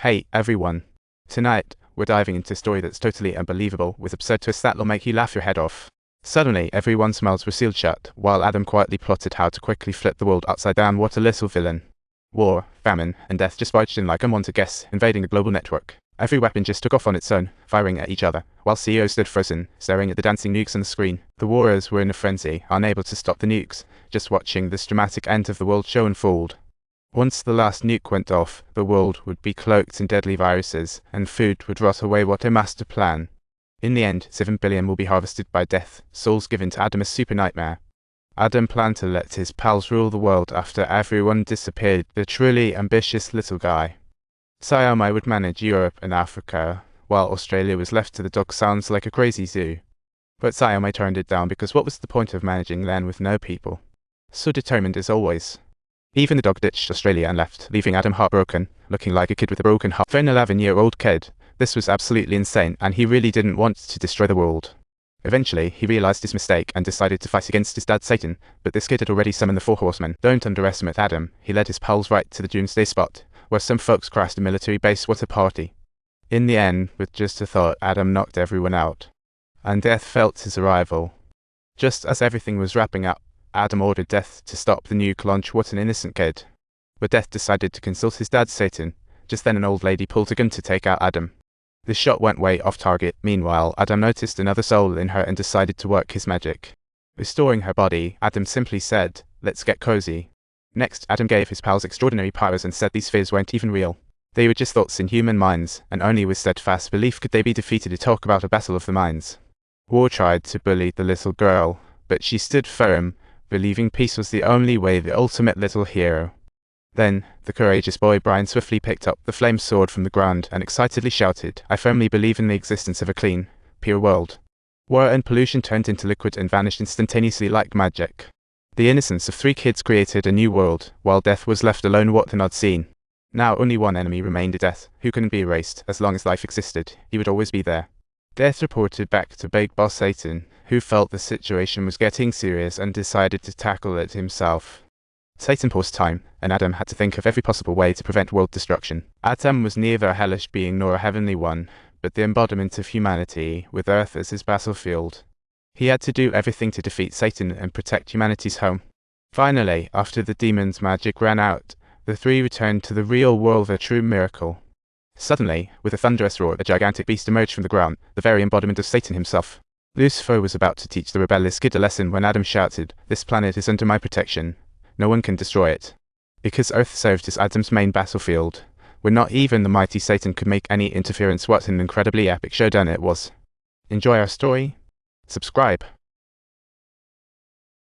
Hey everyone. Tonight, we're diving into a story that's totally unbelievable with absurd twists that'll make you laugh your head off. Suddenly, everyone's mouths were sealed shut, while Adam quietly plotted how to quickly flip the world upside down. What a little villain. War, famine, and death just barged in like unwanted guests, invading a global network. Every weapon just took off on its own, firing at each other, while CEOs stood frozen, staring at the dancing nukes on the screen. The warriors were in a frenzy, unable to stop the nukes, just watching this dramatic end of the world show unfold. Once the last nuke went off, the world would be cloaked in deadly viruses, and food would rot away. What a master plan. In the end, 7 billion will be harvested by death, souls given to Adam, a super nightmare. Adam planned to let his pals rule the world after everyone disappeared, the truly ambitious little guy. Siamai would manage Europe and Africa, while Australia was left to the dog. Sounds like a crazy zoo. But Siamai turned it down because what was the point of managing land with no people? So determined as always. Even the dog ditched Australia and left, leaving Adam heartbroken, looking like a kid with a broken heart. For an 11-year-old kid, this was absolutely insane, and he really didn't want to destroy the world. Eventually, he realized his mistake and decided to fight against his dad Satan, but this kid had already summoned the 4 horsemen. Don't underestimate Adam. He led his pals right to the doomsday spot, where some folks crashed a military base. What a party. In the end, with just a thought, Adam knocked everyone out. And death felt his arrival. Just as everything was wrapping up, Adam ordered Death to stop the nuke launch. What an innocent kid. But Death decided to consult his dad Satan. Just then an old lady pulled a gun to take out Adam. The shot went way off target. Meanwhile, Adam noticed another soul in her and decided to work his magic. Restoring her body, Adam simply said, "Let's get cozy." Next, Adam gave his pals extraordinary powers and said these fears weren't even real. They were just thoughts in human minds, and only with steadfast belief could they be defeated. To talk about a battle of the minds. War tried to bully the little girl, but she stood firm, believing peace was the only way. The ultimate little hero. Then, the courageous boy Brian swiftly picked up the flame sword from the ground and excitedly shouted, "I firmly believe in the existence of a clean, pure world." War and pollution turned into liquid and vanished instantaneously like magic. The innocence of 3 kids created a new world, while Death was left alone. What an odd scene. Now only one enemy remained: Death, who couldn't be erased. As long as life existed, he would always be there. Death reported back to Big Boss Satan, who felt the situation was getting serious and decided to tackle it himself. Satan paused time, and Adam had to think of every possible way to prevent world destruction. Adam was neither a hellish being nor a heavenly one, but the embodiment of humanity, with Earth as his battlefield. He had to do everything to defeat Satan and protect humanity's home. Finally, after the demon's magic ran out, the 3 returned to the real world, a true miracle. Suddenly, with a thunderous roar, a gigantic beast emerged from the ground, the very embodiment of Satan himself. Lucifer was about to teach the rebellious kid a lesson when Adam shouted, "This planet is under my protection. No one can destroy it." Because Earth served as Adam's main battlefield, where not even the mighty Satan could make any interference. What an incredibly epic showdown it was. Enjoy our story? Subscribe.